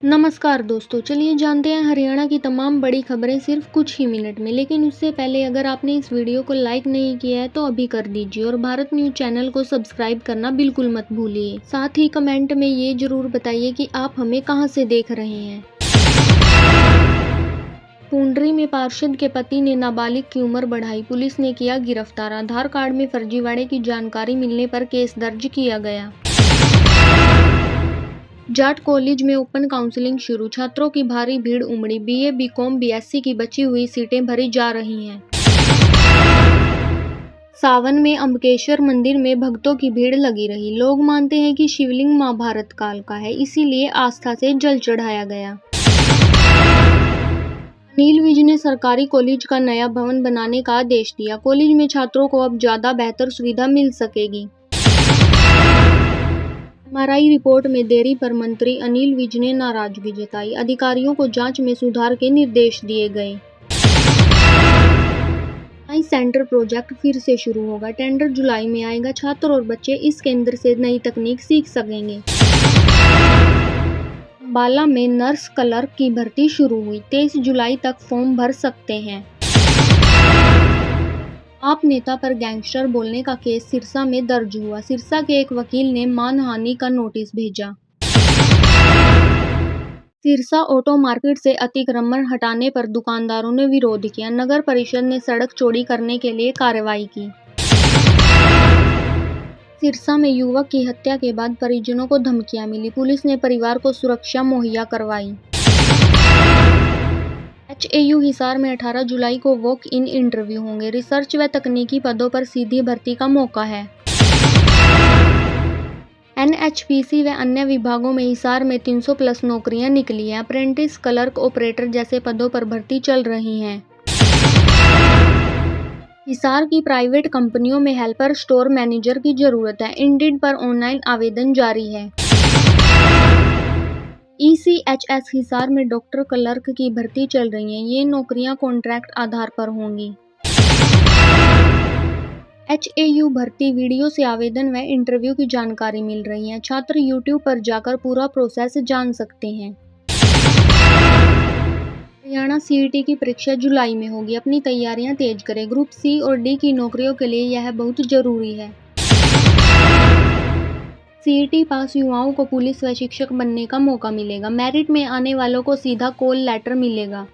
नमस्कार दोस्तों, चलिए जानते हैं हरियाणा की तमाम बड़ी खबरें सिर्फ कुछ ही मिनट में। लेकिन उससे पहले अगर आपने इस वीडियो को लाइक नहीं किया है तो अभी कर दीजिए और भारत न्यूज़ चैनल को सब्सक्राइब करना बिल्कुल मत भूलिए। साथ ही कमेंट में ये जरूर बताइए कि आप हमें कहां से देख रहे हैं। पूंडरी में पार्षद के पति ने नाबालिग की उम्र बढ़ाई, पुलिस ने किया गिरफ्तार। आधार कार्ड में फर्जीवाड़े की जानकारी मिलने पर केस दर्ज किया गया। जाट कॉलेज में ओपन काउंसलिंग शुरू, छात्रों की भारी भीड़ उमड़ी। बीए, बीकॉम, बीएससी की बची हुई सीटें भरी जा रही हैं। सावन में अम्बकेश्वर मंदिर में भक्तों की भीड़ लगी रही। लोग मानते हैं कि शिवलिंग महाभारत काल का है, इसीलिए आस्था से जल चढ़ाया गया। अनिल विज ने सरकारी कॉलेज का नया भवन बनाने का आदेश दिया। कॉलेज में छात्रों को अब ज्यादा बेहतर सुविधा मिल सकेगी। एमआरआई रिपोर्ट में देरी पर मंत्री अनिल विज ने नाराजगी जताई। अधिकारियों को जांच में सुधार के निर्देश दिए गए। साइंस सेंटर प्रोजेक्ट फिर से शुरू होगा, टेंडर जुलाई में आएगा। छात्र और बच्चे इस केंद्र से नई तकनीक सीख सकेंगे। अंबाला में नर्स क्लर्क की भर्ती शुरू हुई, 23 जुलाई तक फॉर्म भर सकते हैं। आप नेता पर गैंगस्टर बोलने का केस सिरसा में दर्ज हुआ। सिरसा के एक वकील ने मानहानि का नोटिस भेजा। सिरसा ऑटो मार्केट से अतिक्रमण हटाने पर दुकानदारों ने विरोध किया। नगर परिषद ने सड़क चौड़ी करने के लिए कार्रवाई की। सिरसा में युवक की हत्या के बाद परिजनों को धमकियां मिली, पुलिस ने परिवार को सुरक्षा मुहैया करवाई। एचएयू हिसार में 18 जुलाई को वॉक इन इंटरव्यू होंगे। रिसर्च व तकनीकी पदों पर सीधी भर्ती का मौका है। एनएचपीसी व अन्य विभागों में हिसार में 300 प्लस नौकरियां निकली हैं। अप्रेंटिस, क्लर्क, ऑपरेटर जैसे पदों पर भर्ती चल रही है। हिसार की प्राइवेट कंपनियों में हेल्पर स्टोर मैनेजर की जरूरत है। इंडीड पर ऑनलाइन आवेदन जारी है। ईसीएचएस हिसार में डॉक्टर, क्लर्क की भर्ती चल रही है। ये नौकरियां कॉन्ट्रैक्ट आधार पर होंगी। एचएयू भर्ती वीडियो से आवेदन व इंटरव्यू की जानकारी मिल रही है। छात्र यूट्यूब पर जाकर पूरा प्रोसेस जान सकते हैं। हरियाणा सीईटी की परीक्षा जुलाई में होगी, अपनी तैयारियां तेज करें। ग्रुप सी और डी की नौकरियों के लिए यह बहुत जरूरी है। सीईटी पास युवाओं को पुलिस व शिक्षक बनने का मौका मिलेगा। मेरिट में आने वालों को सीधा कॉल लेटर मिलेगा।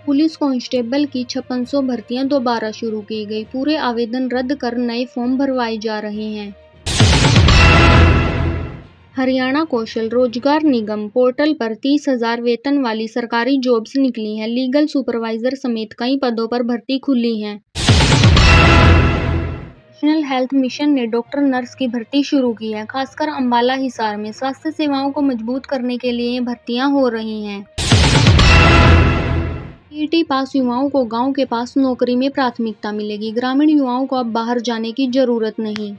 पुलिस कांस्टेबल की 5600 भर्तियां दोबारा शुरू की गई। पूरे आवेदन रद्द कर नए फॉर्म भरवाए जा रहे हैं। हरियाणा कौशल रोजगार निगम पोर्टल पर 30,000 वेतन वाली सरकारी जॉब्स निकली हैं। लीगल सुपरवाइजर समेत कई पदों पर भर्ती खुली है। नेशनल हेल्थ मिशन ने डॉक्टर, नर्स की भर्ती शुरू की है। खासकर अंबाला, हिसार में स्वास्थ्य सेवाओं को मजबूत करने के लिए भर्तियां हो रही हैं। सीईटी पास युवाओं को गांव के पास नौकरी में प्राथमिकता मिलेगी। ग्रामीण युवाओं को अब बाहर जाने की जरूरत नहीं।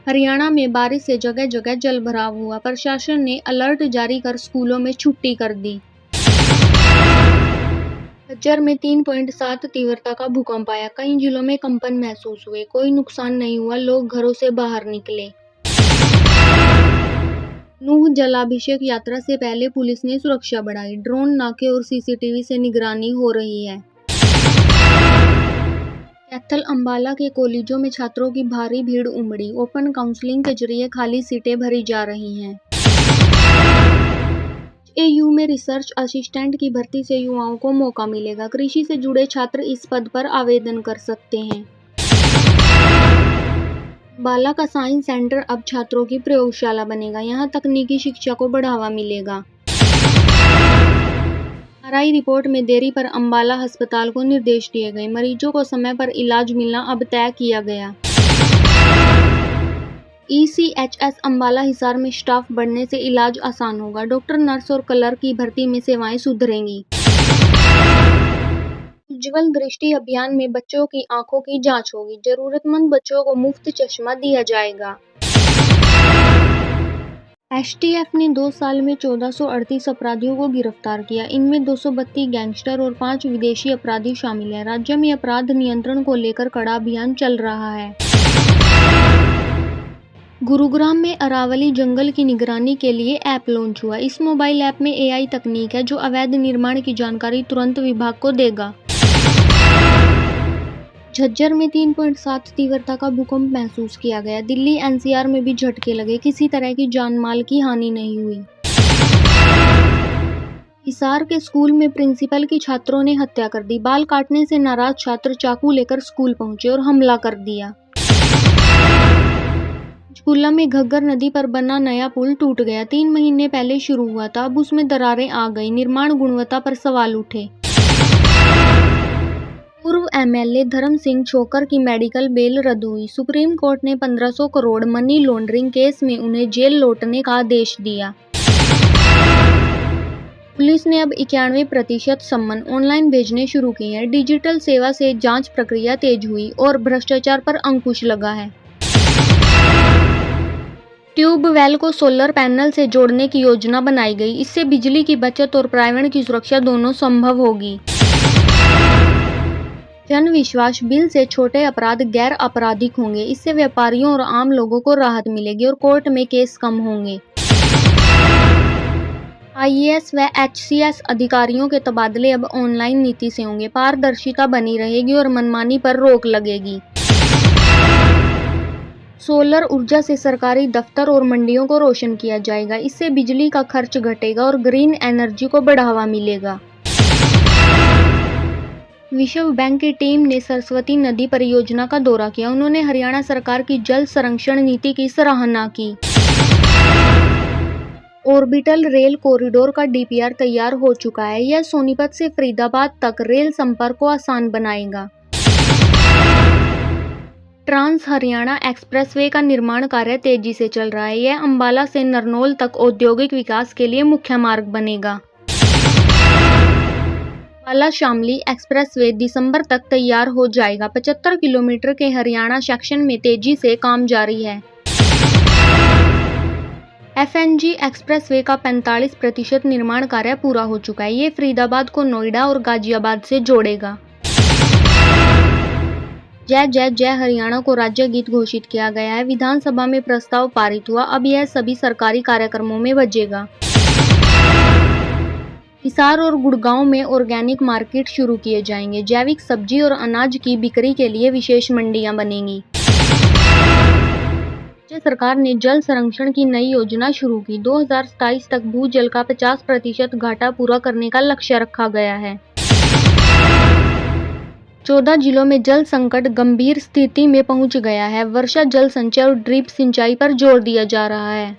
हरियाणा में बारिश से जगह जगह जलभराव हुआ। प्रशासन ने अलर्ट जारी कर स्कूलों में छुट्टी कर दी। झज्जर में 3.7 तीव्रता का भूकंप आया। कई जिलों में कंपन महसूस हुए। कोई नुकसान नहीं हुआ, लोग घरों से बाहर निकले। नूह जलाभिषेक यात्रा से पहले पुलिस ने सुरक्षा बढ़ाई। ड्रोन, नाके और सीसीटीवी से निगरानी हो रही है। कैथल, अंबाला के कॉलेजों में छात्रों की भारी भीड़ उमड़ी। ओपन काउंसलिंग के जरिए खाली सीटें भरी जा रही हैं। एयू में रिसर्च असिस्टेंट की भर्ती से युवाओं को मौका मिलेगा। कृषि से जुड़े छात्र इस पद पर आवेदन कर सकते हैं। अंबाला का साइंस सेंटर अब छात्रों की प्रयोगशाला बनेगा। यहाँ तकनीकी शिक्षा को बढ़ावा मिलेगा। एमआरआई रिपोर्ट में देरी पर अंबाला अस्पताल को निर्देश दिए गए। मरीजों को समय पर इलाज मिलना अब तय किया गया। ईसीएचएस अंबाला, हिसार में स्टाफ बढ़ने से इलाज आसान होगा। डॉक्टर, नर्स और क्लर्क की भर्ती में सेवाएं सुधरेंगी। उज्ज्वल दृष्टि अभियान में बच्चों की आंखों की जांच होगी। जरूरतमंद बच्चों को मुफ्त चश्मा दिया जाएगा। एसटीएफ ने 2 साल में 1438 अपराधियों को गिरफ्तार किया। इनमें 232 गैंगस्टर और 5 विदेशी अपराधी शामिल हैं। राज्य में अपराध नियंत्रण को लेकर कड़ा अभियान चल रहा है। गुरुग्राम में अरावली जंगल की निगरानी के लिए ऐप लॉन्च हुआ। इस मोबाइल ऐप में एआई तकनीक है जो अवैध निर्माण की जानकारी तुरंत विभाग को देगा। झज्जर में 3.7 तीव्रता का भूकंप महसूस किया गया। दिल्ली एनसीआर में भी झटके लगे, किसी तरह की जान माल की हानि नहीं हुई। हिसार के स्कूल में प्रिंसिपल की छात्रों ने हत्या कर दी। बाल काटने से नाराज छात्र चाकू लेकर स्कूल पहुंचे और हमला कर दिया। पंचकूला में घग्गर नदी पर बना नया पुल टूट गया। 3 महीने पहले शुरू हुआ था, अब उसमें दरारें आ गई। निर्माण गुणवत्ता पर सवाल उठे। पूर्व एमएलए धर्म सिंह छोकर की मेडिकल बेल रद्द हुई। सुप्रीम कोर्ट ने 1500 करोड़ मनी लॉन्ड्रिंग केस में उन्हें जेल लौटने का आदेश दिया। पुलिस ने अब 91% सम्मन ऑनलाइन भेजने शुरू किए हैं। डिजिटल सेवा से जांच प्रक्रिया तेज हुई और भ्रष्टाचार पर अंकुश लगा है। ट्यूबवेल को सोलर पैनल से जोड़ने की योजना बनाई गई। इससे बिजली की बचत और पर्यावरण की सुरक्षा दोनों संभव होगी। जन विश्वास बिल से छोटे अपराध गैर आपराधिक होंगे। इससे व्यापारियों और आम लोगों को राहत मिलेगी और कोर्ट में केस कम होंगे। आईएएस व एचसीएस अधिकारियों के तबादले अब ऑनलाइन नीति से होंगे। पारदर्शिता बनी रहेगी और मनमानी पर रोक लगेगी। सोलर ऊर्जा से सरकारी दफ्तर और मंडियों को रोशन किया जाएगा। इससे बिजली का खर्च घटेगा और ग्रीन एनर्जी को बढ़ावा मिलेगा। विश्व बैंक की टीम ने सरस्वती नदी परियोजना का दौरा किया। उन्होंने हरियाणा सरकार की जल संरक्षण नीति की सराहना की। ऑर्बिटल रेल कॉरिडोर का डीपीआर तैयार हो चुका है। यह सोनीपत से फरीदाबाद तक रेल संपर्क को आसान बनाएगा। ट्रांस हरियाणा एक्सप्रेसवे का निर्माण कार्य तेजी से चल रहा है। यह अंबाला से नरनौल तक औद्योगिक विकास के लिए मुख्य मार्ग बनेगा। अंबाला शामली एक्सप्रेसवे दिसंबर तक तैयार हो जाएगा। 75 किलोमीटर के हरियाणा सेक्शन में तेजी से काम जारी है। एफएनजी एक्सप्रेसवे का 45% निर्माण कार्य पूरा हो चुका है। ये फरीदाबाद को नोएडा और गाजियाबाद से जोड़ेगा। जय जय जय हरियाणा को राज्य गीत घोषित किया गया है। विधानसभा में प्रस्ताव पारित हुआ। अब यह सभी सरकारी कार्यक्रमों में बजेगा। हिसार और गुड़गांव में ऑर्गेनिक मार्केट शुरू किए जाएंगे। जैविक सब्जी और अनाज की बिक्री के लिए विशेष मंडियां बनेंगी। राज्य सरकार ने जल संरक्षण की नई योजना शुरू की। 2027 तक भूजल का 50% घाटा पूरा करने का लक्ष्य रखा गया है। 14 जिलों में जल संकट गंभीर स्थिति में पहुंच गया है। वर्षा जल संचय और ड्रिप सिंचाई पर जोर दिया जा रहा है।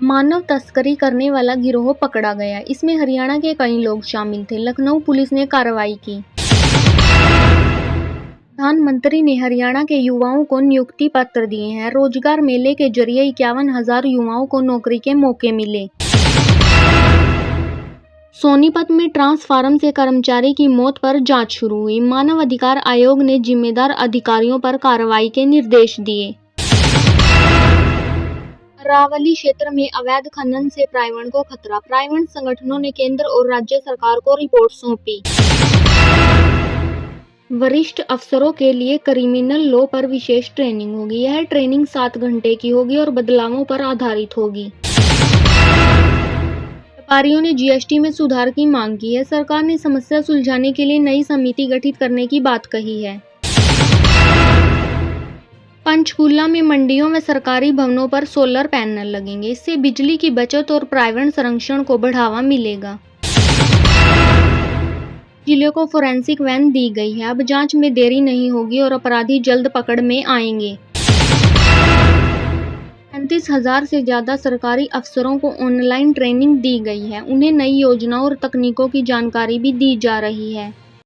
मानव तस्करी करने वाला गिरोह पकड़ा गया। इसमें हरियाणा के कई लोग शामिल थे। लखनऊ पुलिस ने कार्रवाई की। प्रधानमंत्री ने हरियाणा के युवाओं को नियुक्ति पत्र दिए हैं। रोजगार मेले के जरिए 51,000 युवाओं को नौकरी के मौके मिले। सोनीपत में ट्रांसफार्मर से कर्मचारी की मौत पर जांच शुरू हुई। मानव अधिकार आयोग ने जिम्मेदार अधिकारियों पर कार्रवाई के निर्देश दिए। अरावली क्षेत्र में अवैध खनन से पर्यावरण को खतरा। पर्यावरण संगठनों ने केंद्र और राज्य सरकार को रिपोर्ट सौंपी। वरिष्ठ अफसरों के लिए क्रिमिनल लॉ पर विशेष ट्रेनिंग होगी। यह ट्रेनिंग 7 घंटे की होगी और बदलावों पर आधारित होगी। व्यापारियों ने जीएसटी में सुधार की मांग की है। सरकार ने समस्या सुलझाने के लिए नई समिति गठित करने की बात कही है। पंचकूला में मंडियों में सरकारी भवनों पर सोलर पैनल लगेंगे। इससे बिजली की बचत और पर्यावरण संरक्षण को बढ़ावा मिलेगा। जिले को फोरेंसिक वैन दी गई है। अब जांच में देरी नहीं होगी और अपराधी जल्द पकड़ में आएंगे। 35,000 से ज्यादा सरकारी अफसरों को ऑनलाइन ट्रेनिंग दी गई है। उन्हें नई योजनाओं और तकनीकों की जानकारी भी दी जा रही है।